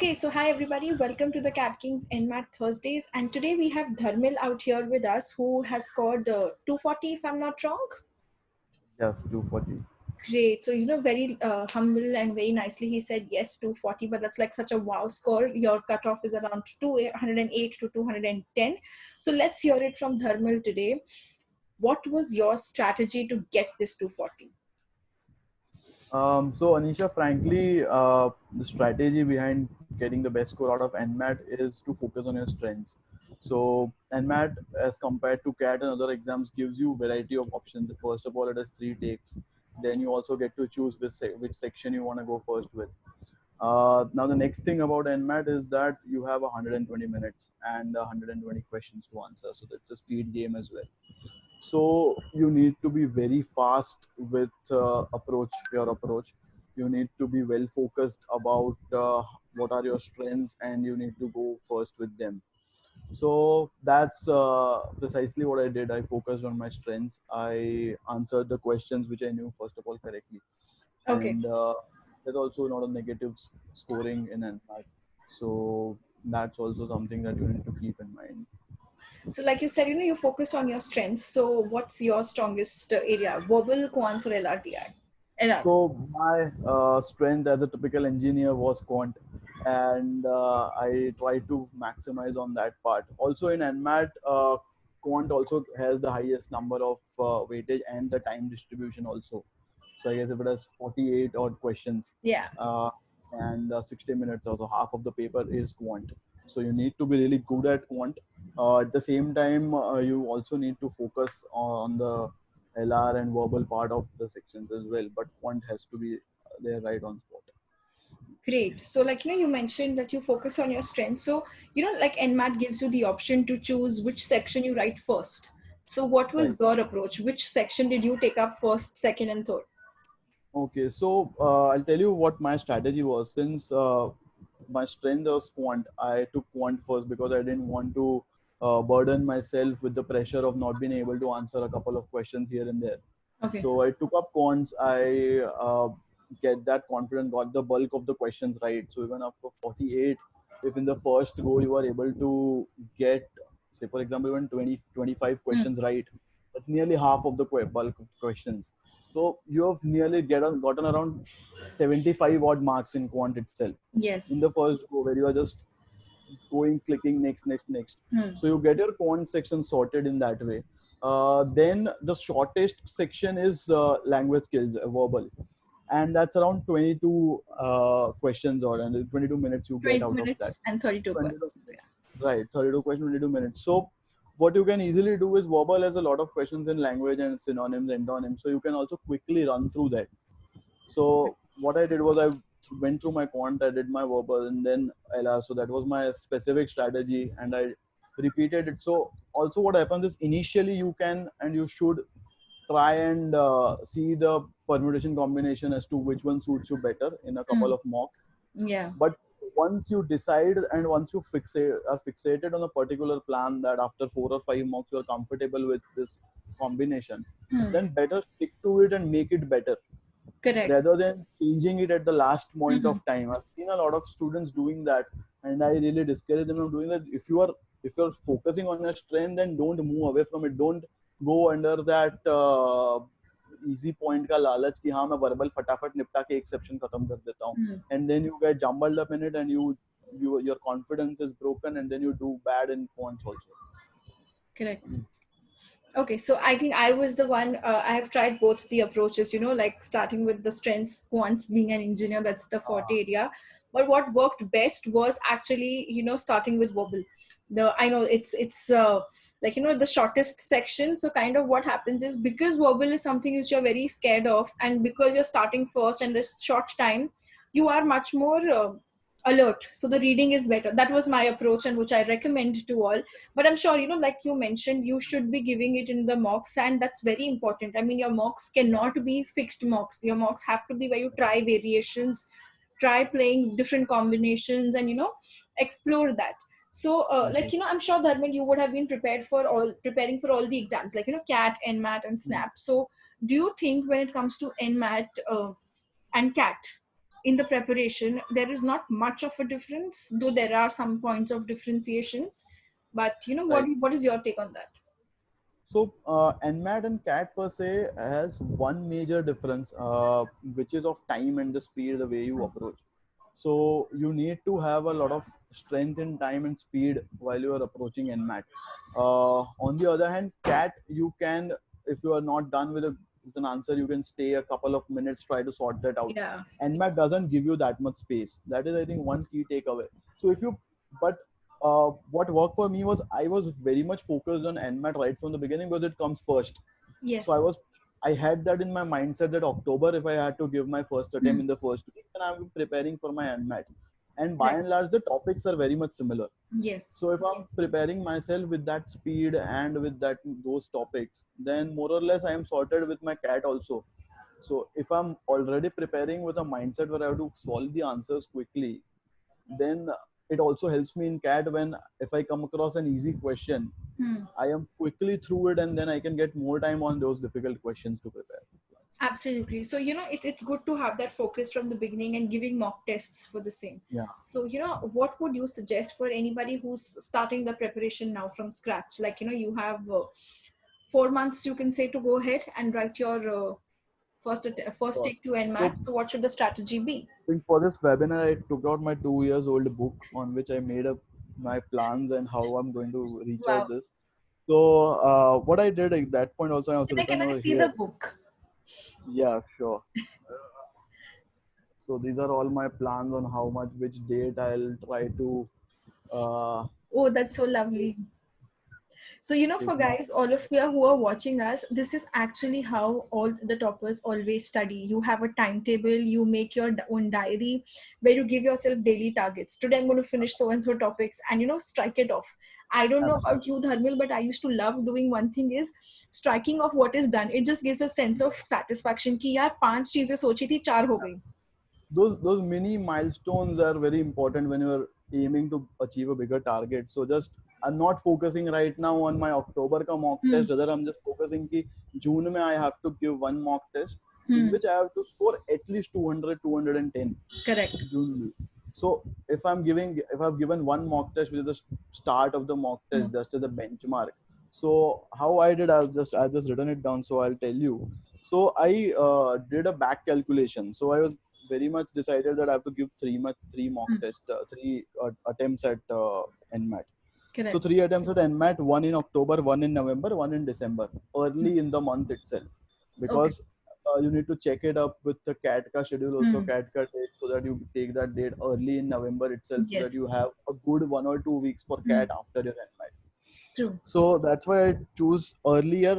Okay, so hi everybody, welcome to the CATKing's NMAT Thursdays, and today we have Dharmil out here with us who has scored 240 if I'm not wrong. Yes, 240. Great. So, very humble and very nicely he said yes, 240, but that's like such a wow score. Your cutoff is around 208 to 210. So let's hear it from Dharmil today. What was your strategy to get this 240? So Anisha, frankly, the strategy behind getting the best score out of NMAT is to focus on your strengths. So NMAT, as compared to CAT and other exams, gives you variety of options. First of all, it has 3 takes. Then you also get to choose which section you want to go first with. Now the next thing about NMAT is that you have 120 minutes and 120 questions to answer. So that's a speed game as well. So you need to be very fast with your approach. You need to be well focused about what are your strengths, and you need to go first with them. So that's precisely what I did. I focused on my strengths. I answered the questions which I knew first of all correctly, Okay. and there's also not a negative scoring in NMAT. So that's also something that you need to keep in mind. So like you said, you focused on your strengths. So what's your strongest area? Verbal, quants, or LRTI? LR. So my strength as a typical engineer was quant, and I try to maximize on that part. Also in NMAT, quant also has the highest number of weightage and the time distribution also. So I guess if it has 48 odd questions, Yeah. uh, and 60 minutes, also half of the paper is quant. So you need to be really good at quant. At the same time, you also need to focus on the LR and verbal part of the sections as well. But quant has to be there right on spot. Great. So like, you mentioned that you focus on your strengths. So, like NMAT gives you the option to choose which section you write first. So what was Right. your approach? Which section did you take up first, second, and third? Okay. So I'll tell you what my strategy was. Since my strength was quant, I took quant first because I didn't want to burden myself with the pressure of not being able to answer a couple of questions here and there. Okay. So I took up quants. I get that confidence, got the bulk of the questions right. So even after 48, if in the first go you are able to get, say for example, even 20, 25 questions right, that's nearly half of the bulk of questions. So you have nearly gotten around 75 odd marks in quant itself in Yes. the first go, where you are just going, clicking next, next, next. Hmm. So you get your quant section sorted in that way. Then the shortest section is language skills, verbal, and that's around 22 questions, or and 22 minutes you get 20 out of that. minutes and 32 22, questions. Yeah. right, 32 questions, 22 minutes. So what you can easily do is verbal has a lot of questions in language and synonyms, antonyms. So you can also quickly run through that. So what I did was I went through my quant, I did my verbal, and then LR. So that was my specific strategy, and I repeated it. So also what happens is initially you can and you should try and see the permutation combination as to which one suits you better in a couple Hmm. of mocks. Yeah. But once you decide and once you are fixated on a particular plan that after 4 or 5 mocks you're comfortable with this combination, Hmm. then better stick to it and make it better Correct. rather than changing it at the last point Hmm. of time. I've seen a lot of students doing that, and I really discourage them from doing that. If you're focusing on your strength, then don't move away from it. Don't go under that easy point का लालच कि हाँ मैं verbal फटाफट निपटा के एक section खत्म कर देता हूँ, Hmm. and then you get jumbled up in it, and your confidence is broken, and then you do bad in points also. Correct. Okay, so I think I was the one, I have tried both the approaches, like starting with the strengths, once being an engineer, that's the forte area. But what worked best was actually, starting with verbal. I know it's like, the shortest section. So kind of what happens is because verbal is something which you're very scared of, and because you're starting first and this short time, you are much more alert. So the reading is better. That was my approach, and which I recommend to all. But I'm sure, like you mentioned, you should be giving it in the mocks, and that's very important. I mean, your mocks cannot be fixed mocks. Your mocks have to be where you try variations, try playing different combinations, and explore that. So like, I'm sure, Dharmil, you would have been preparing for all the exams, like, CAT, NMAT, and SNAP. So do you think when it comes to NMAT and CAT, in the preparation, there is not much of a difference, though there are some points of differentiations. But Right. what is your take on that? So NMAT and CAT per se has one major difference, which is of time and the speed, the way you approach. So you need to have a lot of strength in time and speed while you are approaching NMAT. On the other hand, CAT, you can, if you are not done with an answer, you can stay a couple of minutes, try to sort that out. Yeah. NMAT doesn't give you that much space. That is, I think, one key takeaway. So if you, but what worked for me was I was very much focused on NMAT right from the beginning because it comes first. So Yes. I had that in my mindset that October, if I had to give my first attempt Hmm. in the first week, then I'm preparing for my NMAT. And by Right. and large, the topics are very much similar. Yes. So if I'm preparing myself with that speed and with those topics, then more or less I am sorted with my CAT also. So if I'm already preparing with a mindset where I have to solve the answers quickly, then it also helps me in CAT when if I come across an easy question, Hmm. I am quickly through it and then I can get more time on those difficult questions to prepare. Absolutely. So, it's good to have that focus from the beginning and giving mock tests for the same. Yeah. So, what would you suggest for anybody who's starting the preparation now from scratch? Like, you have 4 months, you can say, to go ahead and write your first So, take to NMAT. so So, what should the strategy be? I think for this webinar, I took out my 2 years old book on which I made up my plans and how I'm going to reach Wow. out this. So what I did at that point also I also Can written I over see here. the book? Yeah, sure. So these are all my plans on how much, which date I'll try to uh, Oh, that's so lovely. So, for take my. guys, all of you who are watching us, this is actually how all the toppers always study. You have a timetable, you make your own diary where you give yourself daily targets. Today, I'm going to finish so and so topics and, strike it off. I don't know about Absolutely. you, Dharmil, but I used to love doing one thing is striking off what is done. It just gives a sense of satisfaction कि यार 5 चीजें सोची थी 4 हो गई. Those mini milestones are very important when you're aiming to achieve a bigger target. So just I'm not focusing right now on my October ka mock Hmm. test, rather I'm just focusing ki June mein I have to give one mock test in Hmm. which I have to score at least 200 210 Correct. June. So if I've given one mock test which is the start of the mock Hmm. test just as a benchmark. So how I did, I just written it down, so I'll tell you. So I did a back calculation. So I was very much decided that I have to give three mock Hmm. tests, three attempts at NMAT. So Correct. three attempts at NMAT, one in October, one in November, one in December, early in the month itself, Okay. because you need to check it up with the CAT ka schedule also, Hmm. CAT ka date, so that you take that date early in November itself, so that Yes. you have a good 1 or 2 weeks for Hmm. CAT after your NMAT. True. So that's why I choose earlier.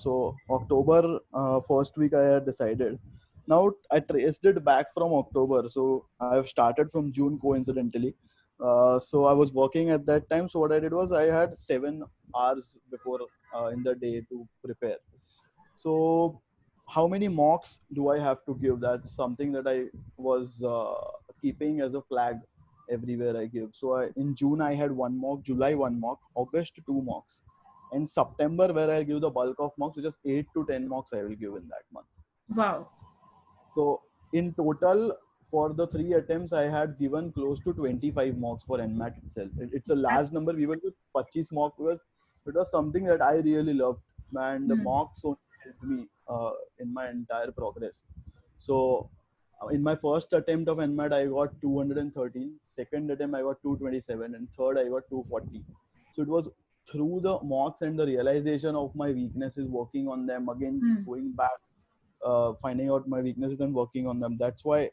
So October first week I had decided. Now I traced it back from October. So I've started from June coincidentally. So I was working at that time. So what I did was I had 7 hours before in the day to prepare. So how many mocks do I have to give? That's something that I was keeping as a flag everywhere I give. So in June I had one mock, July one mock, August two mocks, and September where I give the bulk of mocks, which is 8 to 10 mocks I will give in that month. Wow. So in total, for the three attempts, I had given close to 25 mocks for NMAT itself. It's a large number. We were with 25 mock because it was something that I really loved, and the Hmm. mocks only helped me in my entire progress. So in my first attempt of NMAT, I got 213. Second attempt, I got 227, and third, I got 240. So it was through the mocks and the realization of my weaknesses, working on them again, Hmm. going back, finding out my weaknesses and working on them. That's why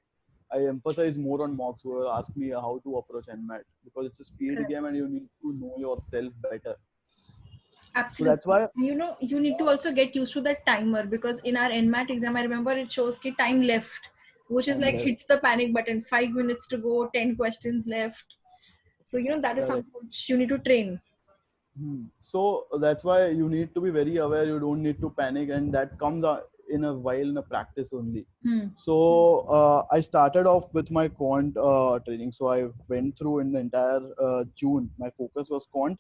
I emphasize more on mocks who ask me how to approach NMAT, because it's a speed Correct. game and you need to know yourself better. So that's Absolutely. why. You need to also get used to that timer because in our NMAT exam, I remember it shows ki time left, which is I'm like left. hits the panic button. 5 minutes to go, 10 questions left. So that is Correct. something which you need to train. So that's why you need to be very aware. You don't need to panic, and that comes in a while in a practice only. Hmm. So I started off with my quant training. So I went through in the entire June. My focus was quant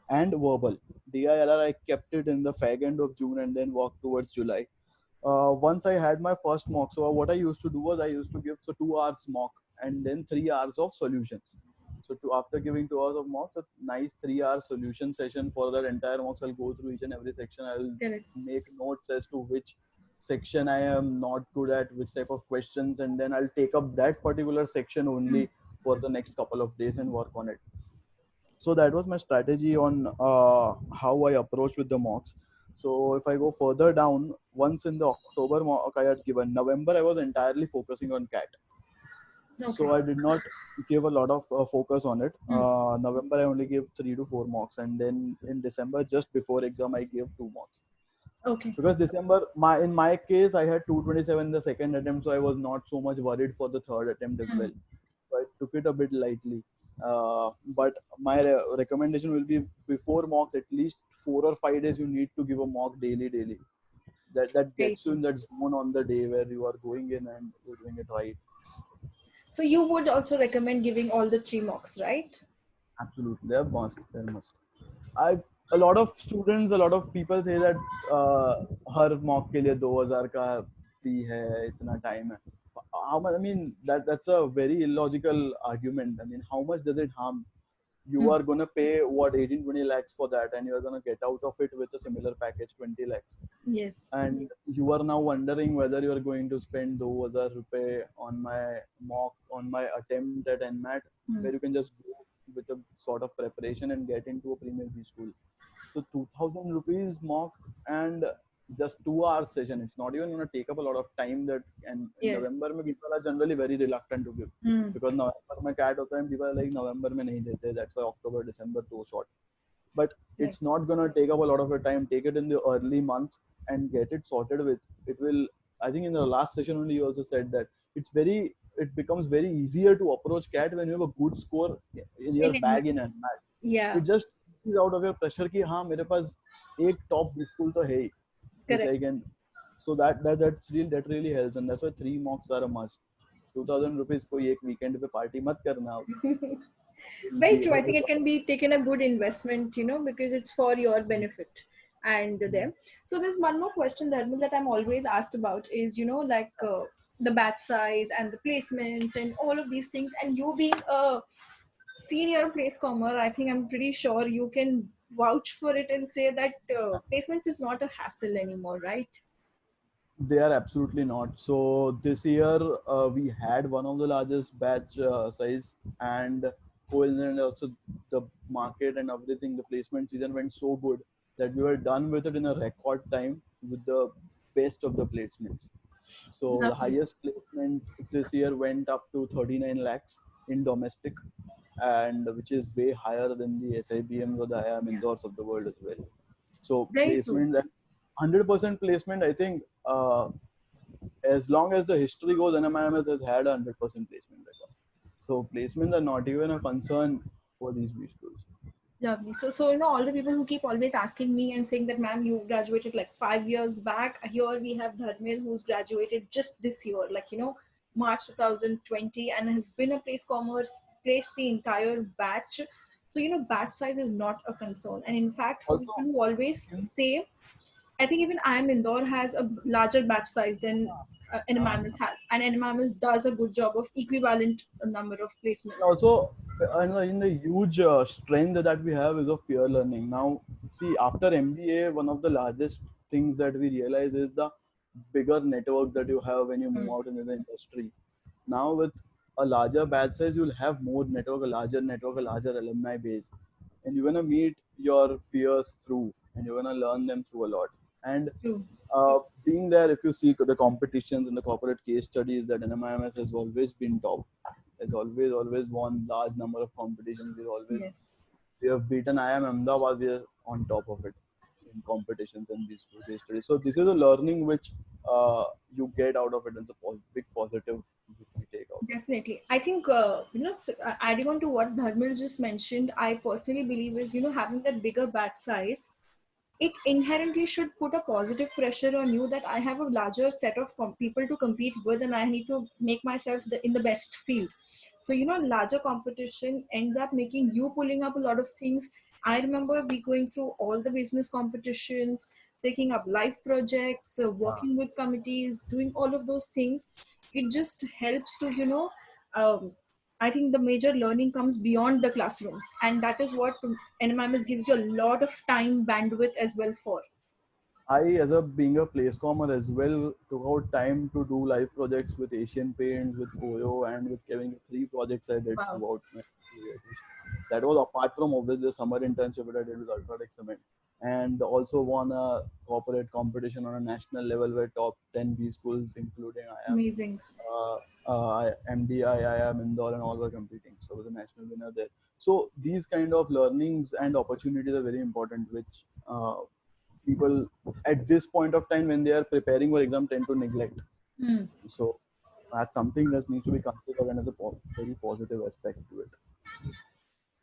and verbal. DILR I kept it in the fag end of June and then walked towards July. once I had my first mock, so what I used to do was I used to give 2 hours mock and then 3 hours of solutions. So after giving 2 hours of mocks, a nice 3 hour solution session for that entire mocks. I'll go through each and every section. I'll Correct. make notes as to which section I am not good at, which type of questions, and then I'll take up that particular section only for the next couple of days and work on it. So that was my strategy on how I approach with the mocks. So if I go further down, once in the October mock I had given, November I was entirely focusing on CAT. Okay. So I did not give a lot of focus on it. Hmm. November I only gave 3 to 4 mocks, and then in December, just before exam, I gave 2 mocks. Okay. Because December, in my case, I had 227 in the second attempt, so I was not so much worried for the third attempt as Hmm. well. So I took it a bit lightly. But my recommendation will be before mocks, at least 4 or 5 days, you need to give a mock daily. That Very gets you true. in that zone on the day where you are going in and you're doing it right. So you would also recommend giving all the 3 mocks, right? Absolutely, they're must. They're must. I A lot of students, a lot of people say that her mock के लिए 2000 का fee है, इतना time है. How much? I mean, that's a very illogical argument. I mean, how much does it harm? You Hmm. are gonna pay what 18-20 lakhs for that, and you're gonna get out of it with a similar package 20 lakhs. Yes. And you are now wondering whether you are going to spend 2000 rupees on my mock, on my attempt at NMAT, Hmm. where you can just go with a sort of preparation and get into a premier B school. So 2000 rupees mock and just 2 hour session. It's not even going to take up a lot of time. That, and in Yes. November, people are generally very reluctant to give, Hmm. because November में CAT होता है, people are like November में नहीं देते. That's why October, December too short. But Correct. it's not gonna take up a lot of your time. Take it in the early month and get it sorted with. It will. I think in the last session only you also said that it becomes very easier to approach CAT when you have a good score in your In bag in NMAT. Yeah. It just is out of your pressure कि हाँ मेरे पास एक top school तो है ही, which Correct. I can. So that really helps, and that's why 3 mocks are a must. 2000 rupees कोई एक weekend पे party मत करना. You'll Very be true. I able to think it can be taken a good investment, because it's for your benefit and them. So there's one more question, Dharmil, that I'm always asked about is, like the batch size and the placements and all of these things. And you being a senior place commer, I think I'm pretty sure you can vouch for it and say that placements is not a hassle anymore, right? They are absolutely not. So this year we had one of the largest batch size, and coincident also the market and everything. The placement season went so good that we were done with it in a record time with the best of the placements. So the Lovely. highest placement this year went up to 39 lakhs in domestic, and which is way higher than the SIBMs or the IIM Yeah. Indores of the world as well. So Very true. placement, 100% placement, I think. As long as the history goes, NMIMS has had a 100% placement record. So placements are not even a concern for these B schools. Lovely. So all the people who keep always asking me and saying that, ma'am, you graduated like 5 years back. Here we have Dharmil, who's graduated just this year, like, March 2020, and has been a place commerce, placed the entire batch. So, batch size is not a concern. And in fact, for Also, people who always in, say, I think even IIM Indore has a larger batch size than NMIMS has. And NMIMS does a good job of equivalent number of and placements. also in the huge strength that we have is of peer learning. Now, see, after MBA, one of the largest things that we realize is the bigger network that you have when you move Hmm. out into the industry. Now, with a larger batch size, you'll have more network, a larger network, a larger alumni base, and you're gonna meet your peers through, and you're gonna learn them through a lot. And True. being there, if you see the competitions and the corporate case studies, that NMIMS has always been top, has always won large number of competitions. Yes. We have beaten IIM Ahmedabad. We are on top of it in competitions and these case studies. So this is a learning which you get out of it, and it's a big positive which we take out of it. Definitely. I think, adding on to what Dharmil just mentioned, I personally believe is, having that bigger batch size, it inherently should put a positive pressure on you that I have a larger set of people to compete with, and I need to make myself in the best field. So, larger competition ends up making you pulling up a lot of things. I remember we going through all the business competitions, taking up live projects, working with committees, doing all of those things. It just helps to, um, I think the major learning comes beyond the classrooms, and that is what NMIMS gives you a lot of time bandwidth as well for. I, as a being a placecomer as well, took out time to do live projects with Asian Paints, with Koyo, and with Kevin. Three projects I did Wow, throughout my 2 years. That was apart from obviously the summer internship that I did with Ultratech Cement, and also won a corporate competition on a national level where top 10 B schools, including IIM, amazing. uh, MDI, IIM, Indore, and all were competing. So I was a national winner there. So these kind of learnings and opportunities are very important, which people at this point of time when they are preparing for exam tend to neglect. Hmm. So that's something that needs to be considered and as a very positive aspect to it.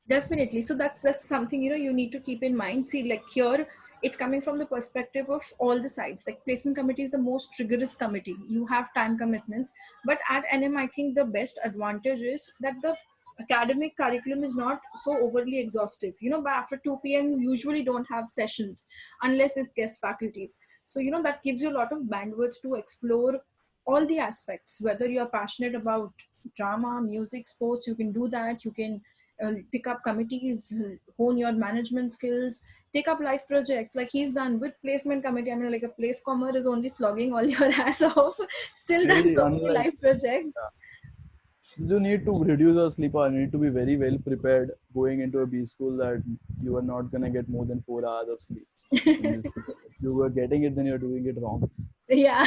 Definitely. So that's something, you need to keep in mind. See, like here, it's coming from the perspective of all the sides. Like placement committee is the most rigorous committee. You have time commitments, but at NM, I think the best advantage is that the academic curriculum is not so overly exhaustive. By after 2 p.m., you usually don't have sessions unless it's guest faculties. So that gives you a lot of bandwidth to explore all the aspects. Whether you're passionate about drama, music, sports, you can do that. You can pick up committees, hone your management skills, take up life projects like he's done with placement committee. I mean, like a place commer is only slogging all your ass off, still done Really, so many unlike, life projects. you need to reduce your sleep hour. You need to be very well prepared going into a B school that you are not gonna get more than 4 hours of sleep in this school. If you were getting it, then you're doing it wrong. Yeah.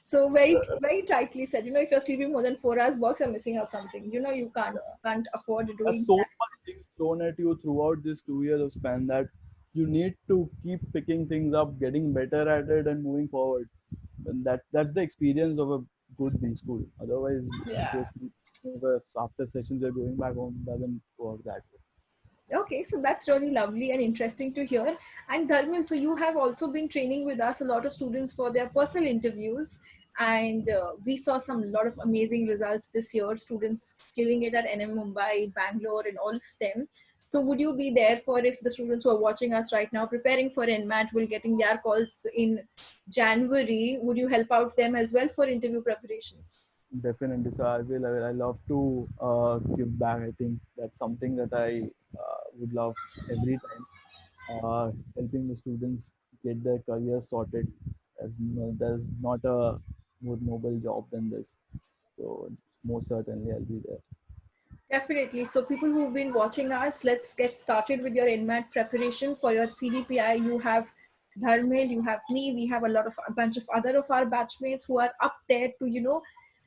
So very very tightly said. If you're sleeping more than 4 hours, boss, you're missing out something. You can't afford There's doing so that. much things thrown at you throughout this 2 years of span that you need to keep picking things up, getting better at it, and moving forward. And that's the experience of a good B school. Otherwise, if Yeah. you're after sessions you're going back home, doesn't work that way. Okay, so that's really lovely and interesting to hear. And Dharmil, so you have also been training with us a lot of students for their personal interviews, and we saw some lot of amazing results this year. Students killing it at NM Mumbai, Bangalore, and all of them. So would you be there for if the students who are watching us right now preparing for NMAT will getting their calls in January? Would you help out them as well for interview preparations? Definitely. So I love to give back. I think that's something that I would love every time. Helping the students get their career sorted. As there's not a more noble job than this. So most certainly I'll be there. Definitely. So people who've been watching us, let's get started with your NMAT preparation for your CDPI. You have Dharmil, you have me, we have a bunch of other of our batchmates who are up there to,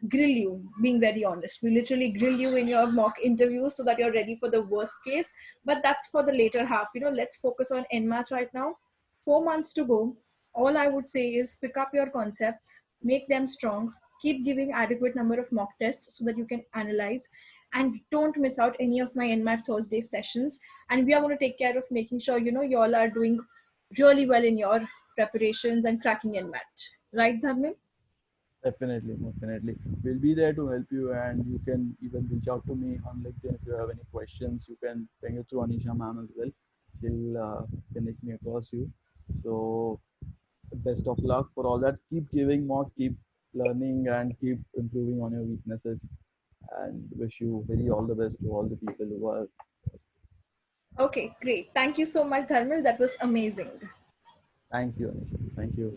grill you, being very honest. We literally grill you in your mock interview so that you're ready for the worst case. But that's for the later half. Let's focus on NMAT right now. 4 months to go. All I would say is pick up your concepts, make them strong, keep giving adequate number of mock tests so that you can analyze, and don't miss out any of my NMAT Thursday sessions. And we are going to take care of making sure, you all are doing really well in your preparations and cracking NMAT. Right, Dharmil? Definitely, definitely. We'll be there to help you, and you can even reach out to me on LinkedIn if you have any questions. You can ping it through Anisha ma'am as well. She'll connect me across you. So, best of luck for all that. Keep giving more, keep learning, and keep improving on your weaknesses. And wish you very all the best to all the people who are. Okay, great. Thank you so much, Dharmil. That was amazing. Thank you, Anisha. Thank you.